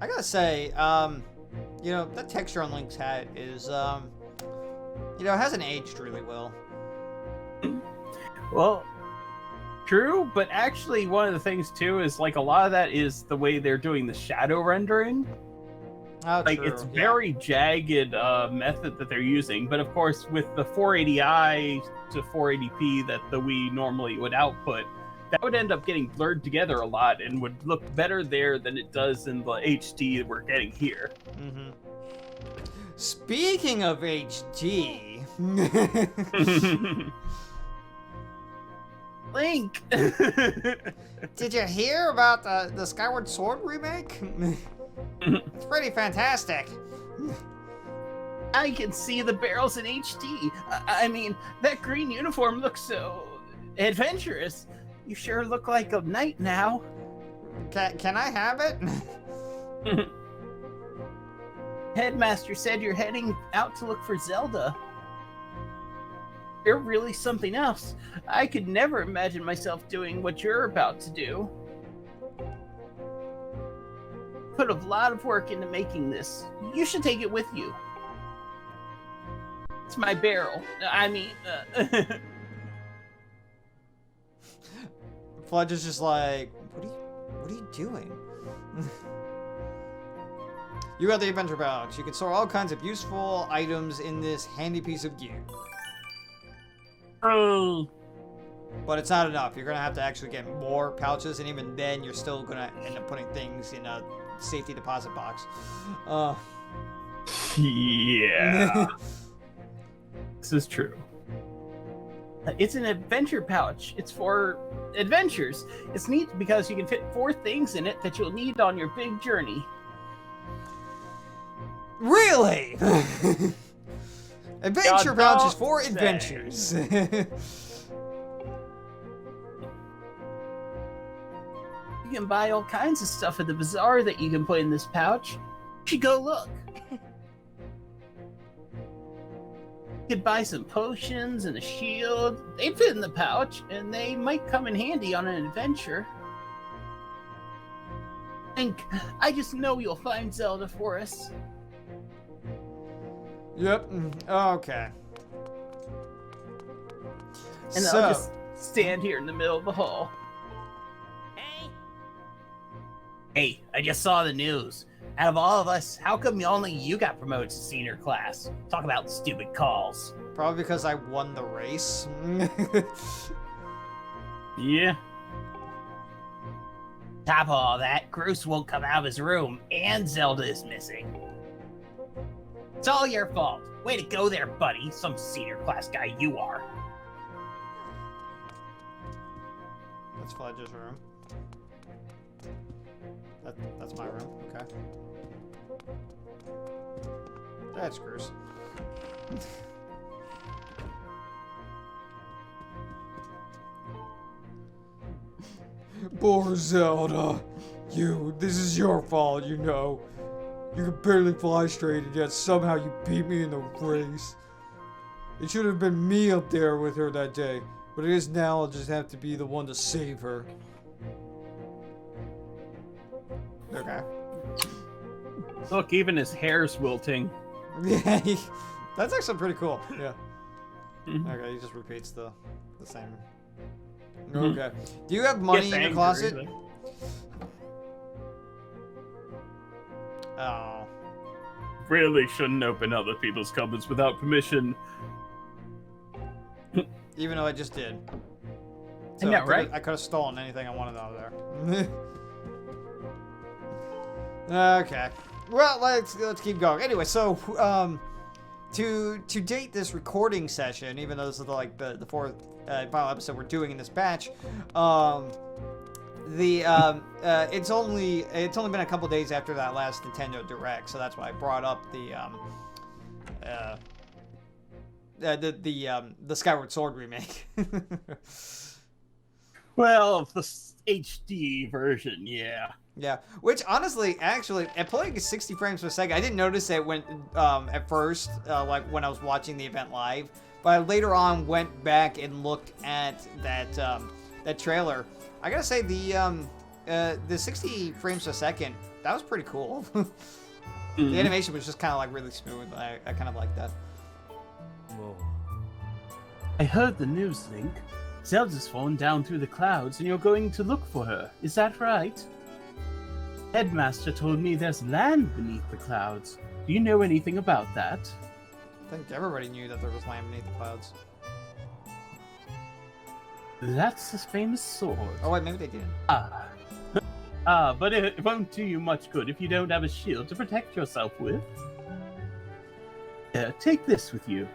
I gotta say, that texture on Link's hat is, it hasn't aged really well. Well, true, but actually one of the things too is like a lot of that is the way they're doing the shadow rendering. Oh, Like true. it's very jagged method that they're using, but of course with the 480i to 480p that the Wii normally would output, that would end up getting blurred together a lot and would look better there than it does in the HD that we're getting here. Mm-hmm. Speaking of HD, Link! did you hear about the Skyward Sword remake? It's pretty fantastic. I can see the barrels in HD. I mean, that green uniform looks so adventurous. You sure look like a knight now. Can I have it? Headmaster said you're heading out to look for Zelda. You're really something else. I could never imagine myself doing what you're about to do. Put a lot of work into making this. You should take it with you. It's my barrel. I mean, Fudge is just like, what are you doing? You got the adventure pouch. You can store all kinds of useful items in this handy piece of gear. oh, But it's not enough. You're gonna have to actually get more pouches, and even then, you're still gonna end up putting things in a safety deposit box. yeah. This is true. It's an adventure pouch. It's for adventures. It's neat because you can fit 4 things in it that you'll need on your big journey. Really? Adventure God, pouches don't for say. adventures. You can buy all kinds of stuff at the bazaar that you can put in this pouch. You should go look. You could buy some potions and a shield. They fit in the pouch, and they might come in handy on an adventure. And I just know you'll find Zelda for us. Yep. Okay. And So, I'll just stand here in the middle of the hall. Hey, I just saw the news. Out of all of us, how come only you got promoted to senior class? Talk about stupid calls. probably because I won the race. Yeah. Top of all that, Groose won't come out of his room, and Zelda is missing. It's all your fault. Way to go there, buddy. Some senior class guy you are. That's Fledge's room. That's my room. Okay. That's Groose. Poor Zelda. This is your fault, you know. You could barely fly straight, and yet somehow you beat me in the race. It should have been me up there with her that day, but it is now. I'll just have to be the one to save her. Okay. Look, even his hair's wilting. Yeah, that's actually pretty cool. Yeah. Mhm. Okay, he just repeats the same. Mhm. Okay. Do you have money Gets in your angry, closet? but- Oh. Really shouldn't open other people's cupboards without permission. Even though I just did. So Isn't that right? I could have stolen anything I wanted out of there. Okay. Well, let's keep going. Anyway, so to date this recording session, even though this is like the fourth final episode we're doing in this batch, it's only been a couple days after that last Nintendo Direct, so that's why I brought up the Skyward Sword remake. Well, the HD version, yeah. Yeah, which honestly, actually, at playing 60 frames per second, I didn't notice it when at first, like when I was watching the event live, but I later on went back and looked at that trailer. I gotta say the the 60 frames a second, that was pretty cool. Mm. The animation was just kind of like really smooth. I kind of like that. I heard the news, Link. Zelda's fallen down through the clouds and you're going to look for her. Is that right? Headmaster told me there's land beneath the clouds. Do you know anything about that? I think everybody knew that there was land beneath the clouds. That's the famous sword. Oh wait, maybe they didn't. But it won't do you much good if you don't have a shield to protect yourself with. Here, take this with you.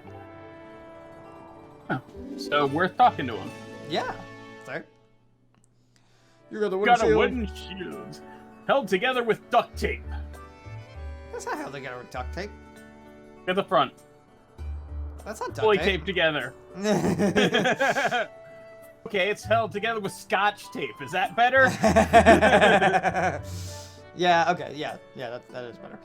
Oh, so worth talking to him. Yeah. Sorry. You got the wooden Got shield. a wooden shield held together with duct tape. That's not how they got it with duct tape. At the front, That's not duct fully tape. taped together. Okay, it's held together with scotch tape. Is that better? Yeah. Okay. Yeah. Yeah. That is better.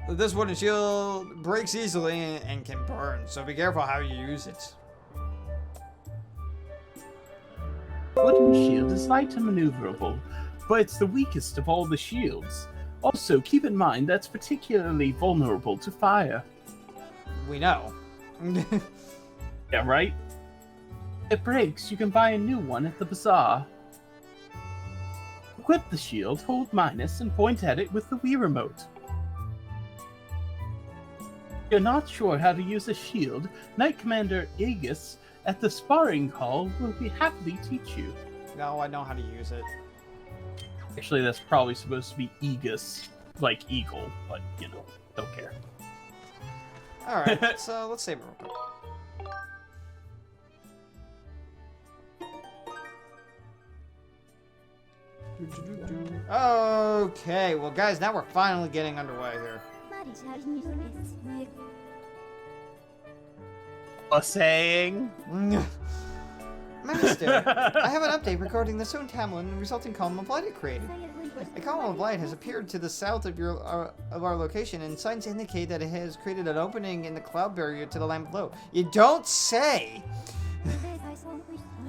This wooden shield breaks easily and can burn, so be careful how you use it. Wooden shield is light and maneuverable, but it's the weakest of all the shields. Also, keep in mind that's particularly vulnerable to fire. We know. Yeah, right? If it breaks, you can buy a new one at the bazaar. Equip the shield, hold minus, and point at it with the Wii remote. If you're not sure how to use a shield, Knight Commander Aegis at the sparring hall will be happily teach you. No, I know how to use it. Actually, that's probably supposed to be Aegis, like eagle, but, you know, don't care. Alright, so let's save it real quick. Okay, well guys, now we're finally getting underway here. A saying? Master, I have an update regarding the Stone Tamlin and resulting column of light it created. A column of light has appeared to the south of our location, and signs indicate that it has created an opening in the cloud barrier to the land below. You don't say!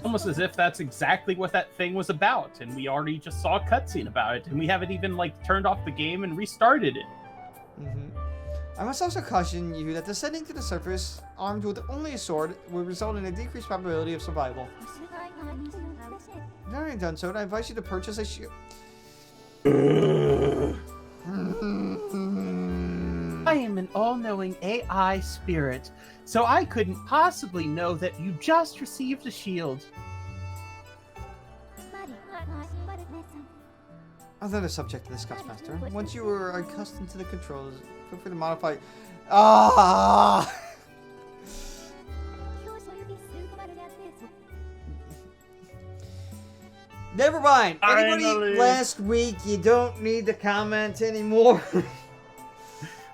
Almost as if that's exactly what that thing was about, and we already just saw a cutscene about it, and we haven't even, like, turned off the game and restarted it. I must also caution you that descending to the surface, armed with only a sword, will result in a decreased probability of survival. If having done so, I advise you to purchase a shield. I am an all-knowing AI spirit, so I couldn't possibly know that you just received a shield. Another subject to discuss, Master. Once you are accustomed to the controls, feel free to modify. Ah! Never mind. Anybody Finally. last week, you don't need to comment anymore.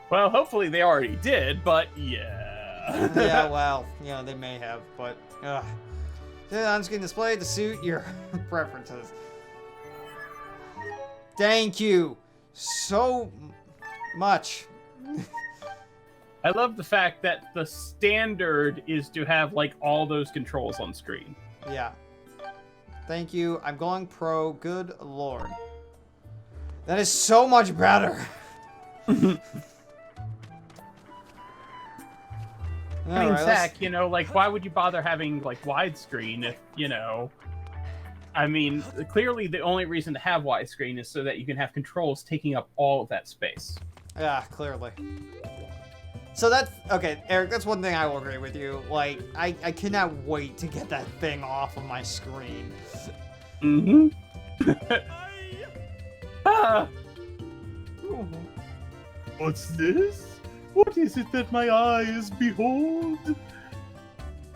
Well, hopefully they already did, but yeah. Yeah, well, you know, they may have, but the on-screen display to suit your preferences. Thank you so much. I love the fact that the standard is to have, like, all those controls on screen. Yeah. Thank you. I'm going pro. Good lord. That is so much better. I mean, Alright, Zach, you know, like, why would you bother having, like, widescreen if, you know... I mean, clearly the only reason to have widescreen is so that you can have controls taking up all of that space. Yeah, clearly. So that's... Okay, Eric, that's one thing I will agree with you. Like, I cannot wait to get that thing off of my screen. Mm-hmm. Ah! What's this? What is it that my eyes behold?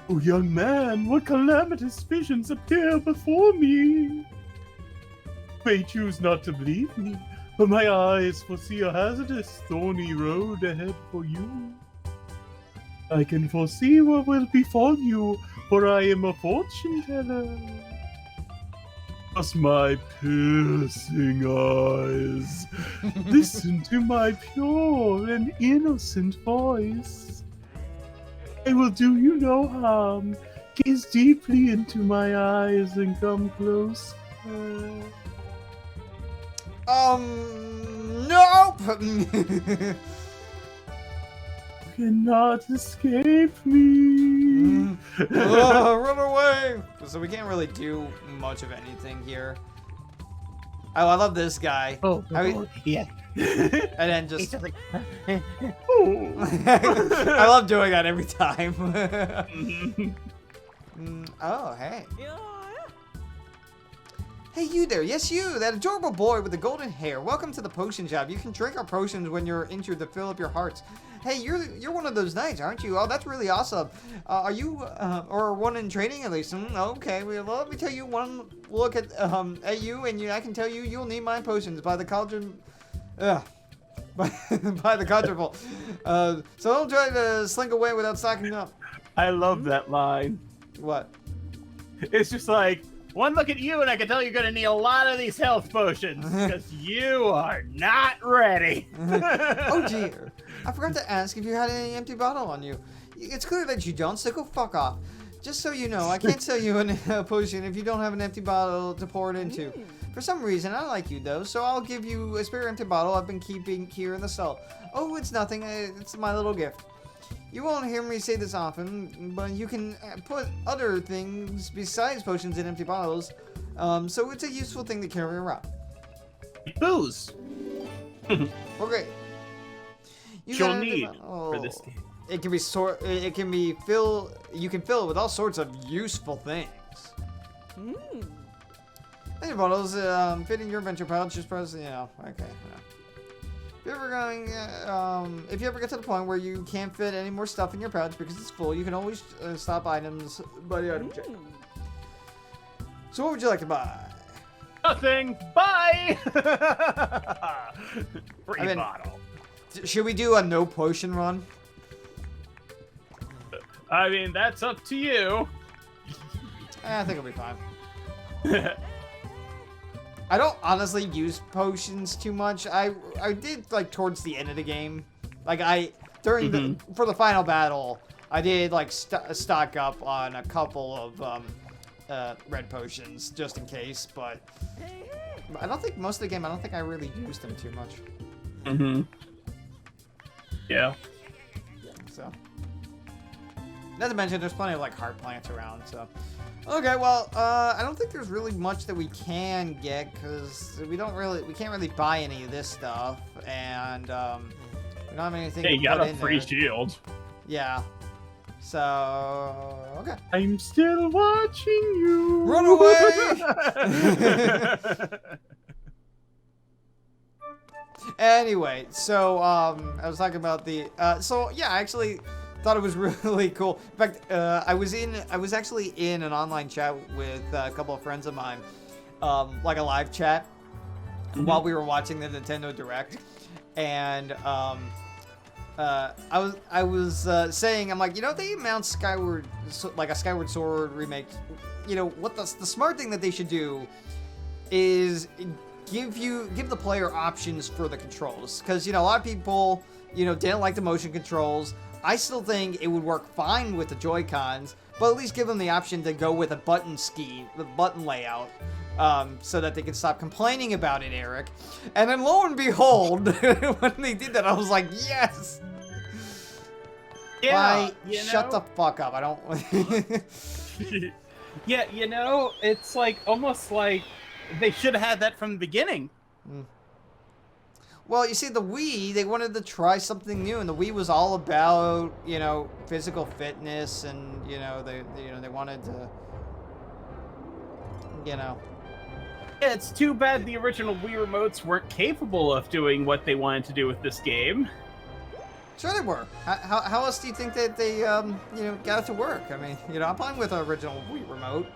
Oh, young man, what calamitous visions appear before me? You may choose not to believe me, but my eyes foresee a hazardous, thorny road ahead for you. I can foresee what will befall you, for I am a fortune teller. Trust my piercing eyes. Listen to my pure and innocent voice. I will do you no harm. Gaze deeply into my eyes and come close. Nope. Cannot escape me. Run away. So we can't really do much of anything here. Oh, I love this guy. Yeah. And then just... He's just like, I love doing that every time. Oh, hey. Hey, you there. Yes, you. That adorable boy with the golden hair. Welcome to the potion shop. You can drink our potions when you're injured to fill up your hearts. Hey, you're one of those knights, aren't you? Oh, that's really awesome. Are you, or one in training at least? Okay. Well, let me tell you one look at you, and I can tell you you'll need my potions by the cauldron. By the cauldron. So don't try to slink away without stocking up. I love that line. What? It's just like, one look at you and I can tell you're going to need a lot of these health potions because you are not ready. Oh dear. I forgot to ask if you had any empty bottle on you. It's clear that you don't, so go fuck off. Just so you know, I can't sell you a potion if you don't have an empty bottle to pour it into. For some reason, I like you though, so I'll give you a spare empty bottle I've been keeping here in the cell. Oh, it's nothing. It's my little gift. You won't hear me say this often, but you can put other things besides potions in empty bottles, so it's a useful thing to carry around. Booze. Okay. You'll need for this game. It can be filled. You can fill it with all sorts of useful things. Empty bottles fit in your adventure pouch. Just press, okay. Yeah. If you ever get to the point where you can't fit any more stuff in your pouch because it's full, you can always stop items by the item check. So what would you like to buy? Nothing. Bye. Free bottle. Should we do a no potion run? I mean, that's up to you. I think it'll be fine. I don't honestly use potions too much. I did like towards the end of the game, like for the final battle, I did like stock up on a couple of red potions just in case. But I don't think most of the game. I don't think I really used them too much. Yeah. So. Not to mention, there's plenty of like heart plants around. So. Okay, well, I don't think there's really much that we can get because we can't really buy any of this stuff, and we don't have anything. Hey, to you got put a in free there. shield. Yeah. So okay. I'm still watching you. Run away! Anyway, so I was talking about the so yeah, I actually thought it was really cool. In fact, I was actually in an online chat with a couple of friends of mine, like a live chat, while we were watching the Nintendo Direct, and I was saying, I'm like, if they announced Skyward, like a Skyward Sword remake, what the smart thing that they should do is give the player options for the controls, because a lot of people didn't like the motion controls. I still think it would work fine with the Joy-Cons, but at least give them the option to go with a button layout, so that they can stop complaining about it, Eric. And then lo and behold, when they did that, I was like, yes! Yeah, shut the fuck up, I don't... Yeah, it's like, almost like they should have had that from the beginning. Well, you see, the Wii, they wanted to try something new, and the Wii was all about, physical fitness, and, they wanted to, Yeah, it's too bad the original Wii remotes weren't capable of doing what they wanted to do with this game. Sure they were. How else do you think that they, got it to work? I mean, I'm fine with the original Wii remote.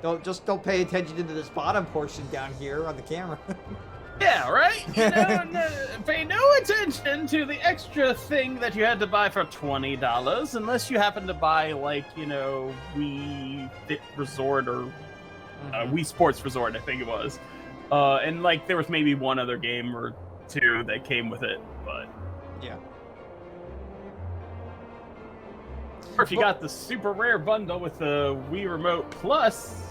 Don't pay attention to this bottom portion down here on the camera. Yeah, right? Pay no attention to the extra thing that you had to buy for $20, unless you happen to buy, like, Wii Fit Resort or Wii Sports Resort, I think it was. And, like, there was maybe one other game or two that came with it, but... Yeah. Or if you got the super rare bundle with the Wii Remote Plus.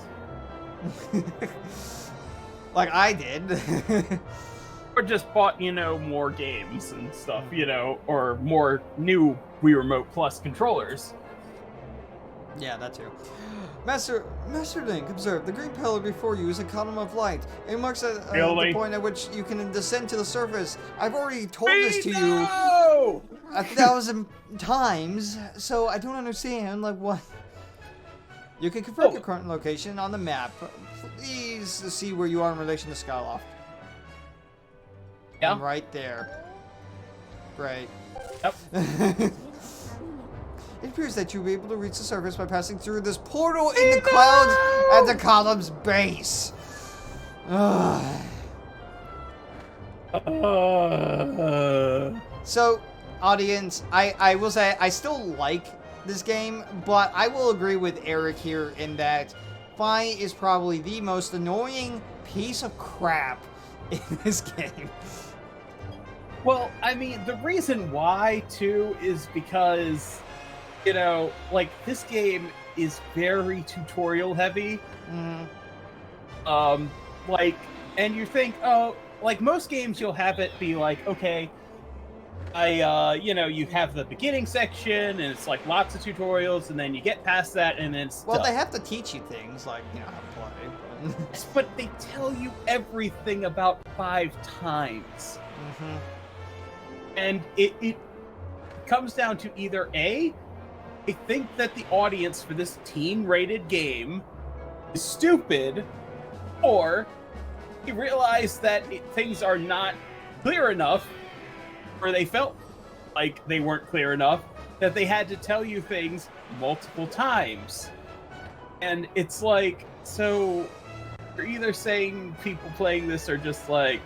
Like I did. Or just bought, more games and stuff, or more new Wii Remote Plus controllers. Yeah, that too. Master Link, observe, the green pillar before you is a column of light. It marks the point at which you can descend to the surface. I've already told this to you 1,000 times, so I don't understand, like, what? You can confirm your current location on the map. Please see where you are in relation to Skyloft. Yeah. I'm right there. Great. Yep. It appears that you'll be able to reach the surface by passing through this portal in the clouds at the column's base. So, audience, I will say I still like this game, but I will agree with Eric here in that Fi is probably the most annoying piece of crap in this game. Well, I mean, the reason why, too, is because, this game is very tutorial heavy. And you think, most games you'll have it be like, okay, you have the beginning section, and it's like lots of tutorials, and then you get past that, and then it's Well, done. they have to teach you things, like, how to play. But they tell you everything about 5 times. Mm-hmm. And it comes down to either A, I think that the audience for this teen-rated game is stupid, or you realize that things are not clear enough, or they felt like they weren't clear enough, that they had to tell you things multiple times. And it's like, so you're either saying people playing this are just like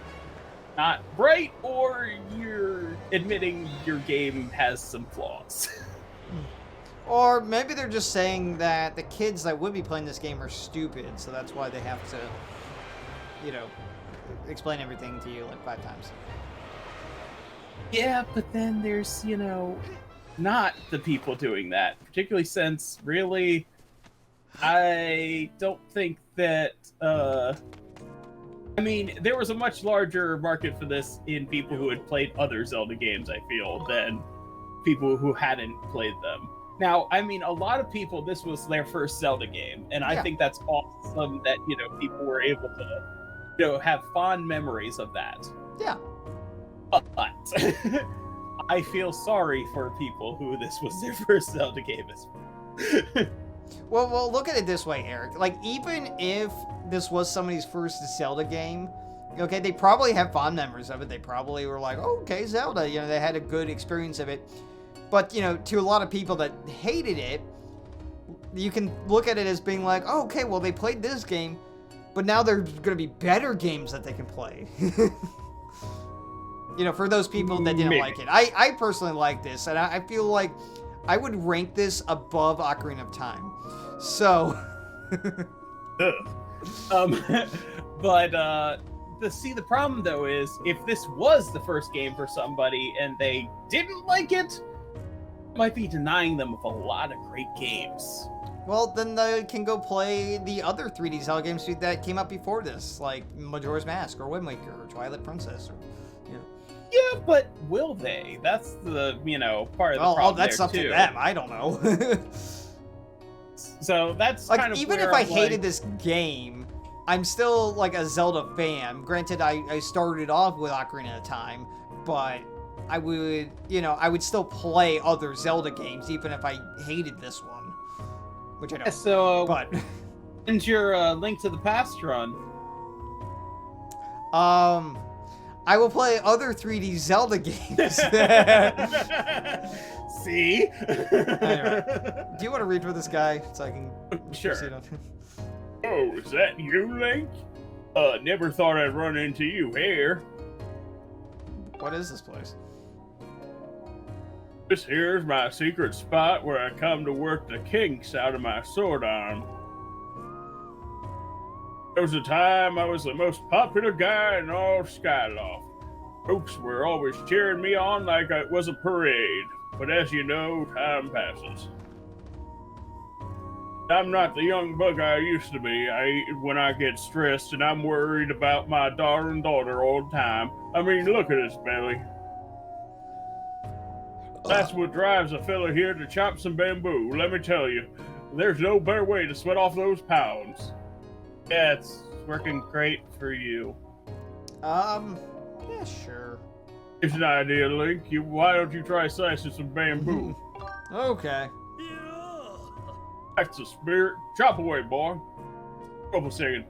not bright, or you're admitting your game has some flaws. Or maybe they're just saying that the kids that would be playing this game are stupid, so that's why they have to, explain everything to you like 5 times. Yeah, but then there's, not the people doing that, particularly since, really, I don't think that, there was a much larger market for this in people who had played other Zelda games, I feel, than people who hadn't played them. Now, a lot of people, this was their first Zelda game, and I think that's awesome that, people were able to, have fond memories of that. Yeah. But I feel sorry for people who this was their first Zelda game. Well, look at it this way, Eric. Like, even if this was somebody's first Zelda game, okay, they probably have fond memories of it. They probably were like, oh, okay, Zelda. They had a good experience of it. But, to a lot of people that hated it, you can look at it as being like, oh, okay, well, they played this game, but now there's going to be better games that they can play. For those people that didn't like it. I personally like this, and I feel like I would rank this above Ocarina of Time. So... But the problem, though, is if this was the first game for somebody and they didn't like it, might be denying them of a lot of great games. Well, then they can go play the other 3D Zelda games that came out before this, like Majora's Mask, or Wind Waker, or Twilight Princess, or, Yeah, but will they? That's the, part of the problem. That's there, up too. to them. I don't know. So that's like, kind of even if I hated this game, I'm still like a Zelda fan. Granted, I started off with Ocarina of Time, but I would, I would still play other Zelda games even if I hated this one, which I don't. So, but when's your Link to the Past run? I will play other 3D Zelda games. See? Anyway, do you want to read for this guy so I can Sure. proceed on? Oh, is that you, Link? Never thought I'd run into you here. What is this place? This here's my secret spot where I come to work the kinks out of my sword arm. There was a time I was the most popular guy in all Skyloft. Folks were always cheering me on like it was a parade. But as you know, time passes. I'm not the young bug I used to be. I eat when I get stressed, and I'm worried about my darling daughter all the time. I mean, look at his belly. That's what drives a fella here to chop some bamboo. Let me tell you, there's no better way to sweat off those pounds. Yeah, it's working great for you. Yeah, sure. Here's an idea, Link. Why don't you try slicing some bamboo? Okay. That's the spirit. Chop away, boy. Hold a second.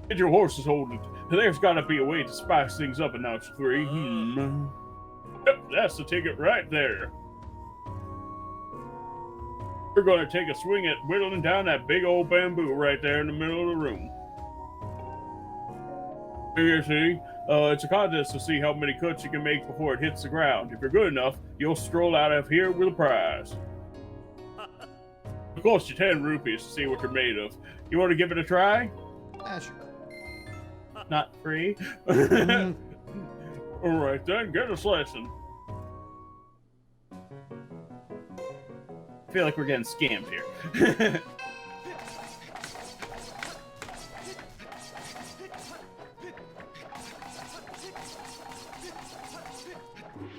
Get your horses holding. There's got to be a way to spice things up a notch, 3. Yep, that's the ticket right there. We're going to take a swing at whittling down that big old bamboo right there in the middle of the room. Here, see? It's a contest to see how many cuts you can make before it hits the ground. If you're good enough, you'll stroll out of here with a prize. It costs you 10 rupees to see what you're made of. You want to give it a try? Sure. Not free. All right, then, get a slicing. I feel like we're getting scammed here.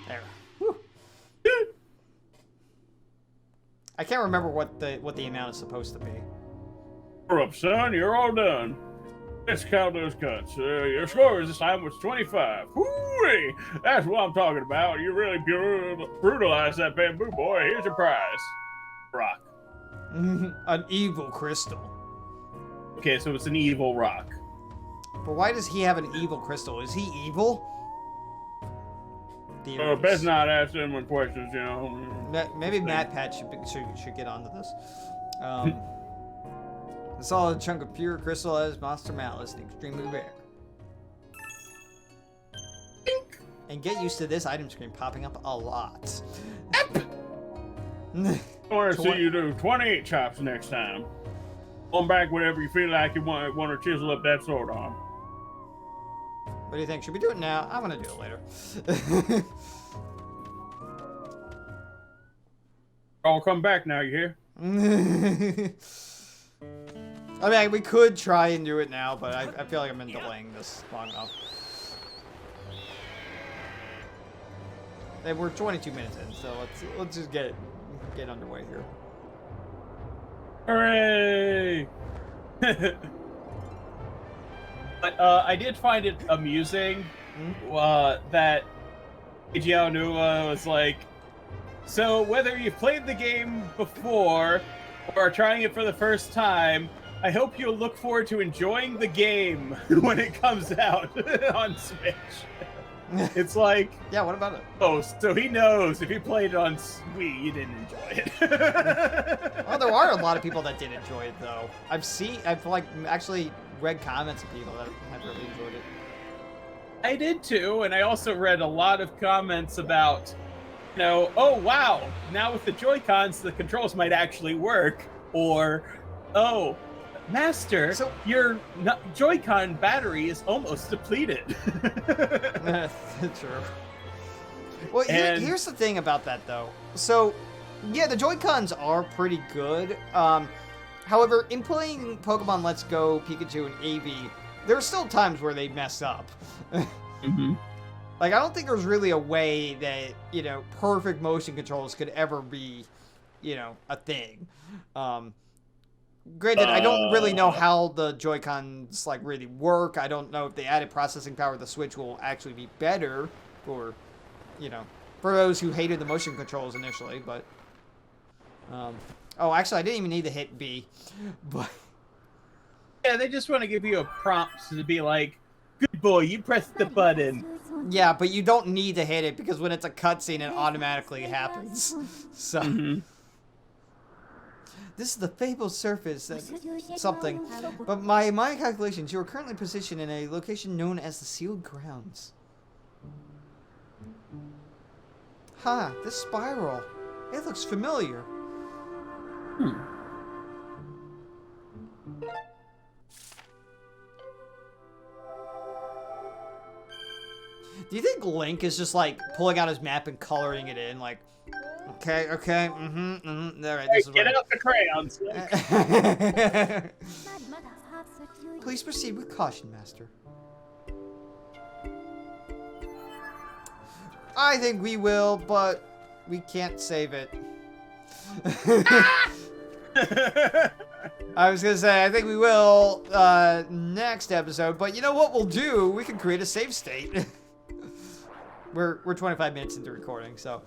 There. Whew. I can't remember what the amount is supposed to be. You're up, son. You're all done. Let's count those cuts. Your score this time was 25. Whoo-wee! That's what I'm talking about. You really brutalized that bamboo boy. Here's your prize. Rock. An evil crystal. Okay, so it's an evil rock. But why does he have an evil crystal? Is he evil? Best not ask anyone questions, you know. Maybe Matt Pat should get onto this. A solid chunk of pure crystal as monster malice, extremely rare. And get used to this item screen popping up a lot. I want to see you do 28 chops next time. Come back whenever you feel like you want to chisel up that sword arm. What do you think? Should we do it now? I'm gonna do it later. I'll come back now, you hear? I mean, we could try and do it now, but I feel like I've been delaying this long enough. And we're 22 minutes in, so let's just get underway here. Hooray! But I did find it amusing that Eiji Aonuma was like, so whether you've played the game before or are trying it for the first time, I hope you'll look forward to enjoying the game when it comes out on Switch. It's like... Yeah, what about it? Oh, so he knows if you played it on Wii, you didn't enjoy it. Well, there are a lot of people that did enjoy it, though. I've like actually read comments of people that have really enjoyed it. I did too, and I also read a lot of comments about, you know, oh wow, now with the Joy-Cons, the controls might actually work, or, oh, Master, So- your Joy-Con battery is almost depleted. True. Well, here's the thing about that, though. So, yeah, the Joy-Cons are pretty good. However, in playing Pokemon Let's Go, Pikachu, and Eevee, there are still times where they mess up. Mm-hmm. Like, I don't think there's really a way that, you know, perfect motion controls could ever be, you know, a thing. Granted, I don't really know how the Joy-Cons, like, really work. I don't know if the added processing power of the Switch will actually be better for, you know, for those who hated the motion controls initially, but... oh, actually, I didn't even need to hit B, but... Yeah, they just want to give you a prompt to be like, good boy, you pressed the button. Yeah, but you don't need to hit it, because when it's a cutscene, it automatically happens. So... Mm-hmm. This is the fabled surface, something. But my calculations, you are currently positioned in a location known as the Sealed Grounds. Huh, this spiral. It looks familiar. Do you think Link is just like pulling out his map and coloring it in, like Okay. All right. Hey, This is get what out the crayons. Please proceed with caution, Master. I think we will, but we can't save it. I was gonna say, I think we will next episode, but you know what we'll do? We can create a save state. We're 25 minutes into recording, so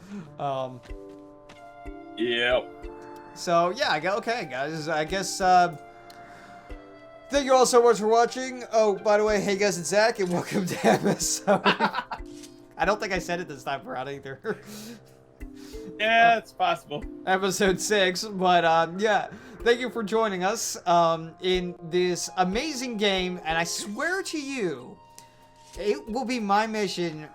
Yep. So yeah, okay, guys. I guess thank you all so much for watching. Oh, by the way, hey guys, it's Zach, and welcome to episode. I don't think I said it this time around either. Yeah, it's possible. Episode 6, but yeah, thank you for joining us in this amazing game, and I swear to you, it will be my mission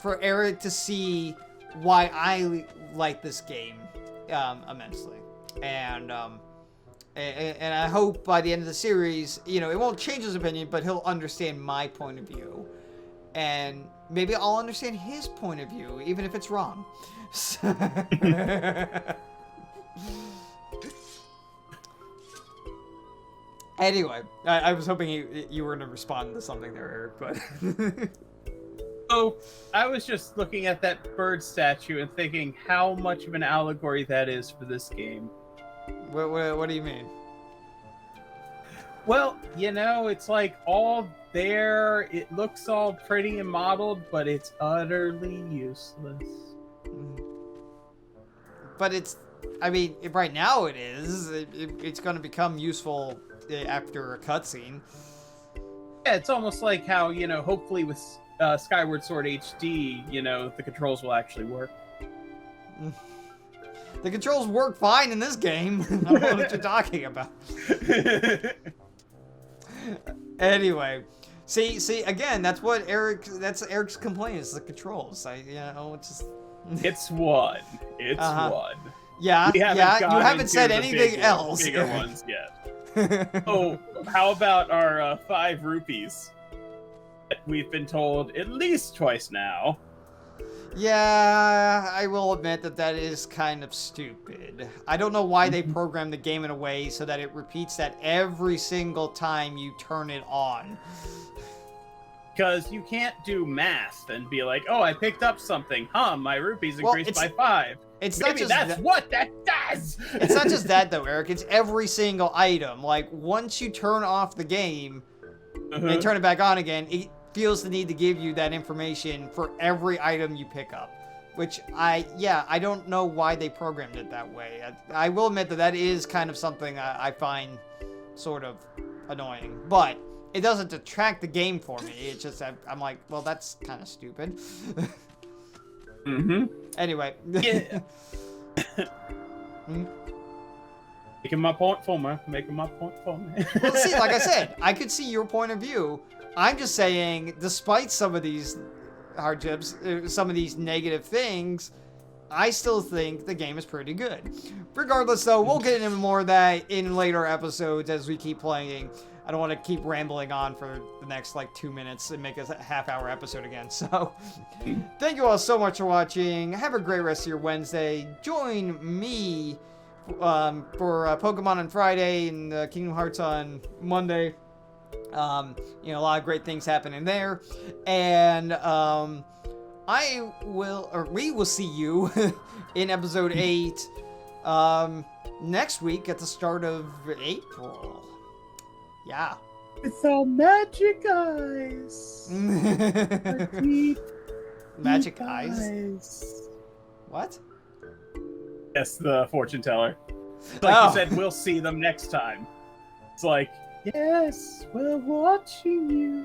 for Eric to see why I like this game immensely, and I hope by the end of the series, you know, it won't change his opinion, but he'll understand my point of view, and maybe I'll understand his point of view, even if it's wrong. Anyway, I was hoping you were going to respond to something there, Eric, but... Oh, I was just looking at that bird statue and thinking how much of an allegory that is for this game. What do you mean? Well, you know, it's like all there, it looks all pretty and modeled, but it's utterly useless. But it's, I mean, right now it is. It's going to become useful after a cutscene. Yeah, it's almost like how, you know, hopefully with Skyward Sword HD, you know, the controls will actually work. The controls work fine in this game. I don't know what you're talking about. Anyway, see, again, that's Eric's complaint is the controls. You know, it's just... It's one. It's one. Yeah, you haven't said the anything else. Bigger ones yet. Oh, how about our 5 rupees? We've been told at least twice now. Yeah, I will admit that is kind of stupid. I don't know why they programmed the game in a way so that it repeats that every single time you turn it on. Because you can't do math and be like, oh, I picked up something. My rupees increased by 5. It's Maybe not just that's what that does! It's not just that, though, Eric. It's every single item. Like, once you turn off the game and turn it back on again, it feels the need to give you that information for every item you pick up. Which, I don't know why they programmed it that way. I will admit that is kind of something I find sort of annoying. But it doesn't detract the game for me. It's just that I'm like, well, that's kind of stupid. Anyway. Yeah. Making my point for me. Well, see, like I said, I could see your point of view. I'm just saying, despite some of these hardships, some of these negative things, I still think the game is pretty good. Regardless, though, we'll get into more of that in later episodes as we keep playing. I don't want to keep rambling on for the next, 2 minutes and make a half-hour episode again. So, thank you all so much for watching. Have a great rest of your Wednesday. Join me for Pokemon on Friday and Kingdom Hearts on Monday. You know, a lot of great things happening there. And we will see you in episode 8 next week at the start of April. Yeah. With our magic eyes. Magic eyes? What? Yes, the fortune teller. Like you said, we'll see them next time. It's like, yes, we're watching you.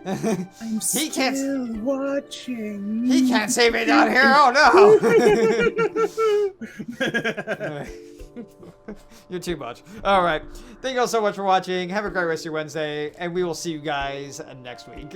I'm still watching. He can't save me down here. Oh no! You're too much. All right. Thank you all so much for watching. Have a great rest of your Wednesday, and we will see you guys next week.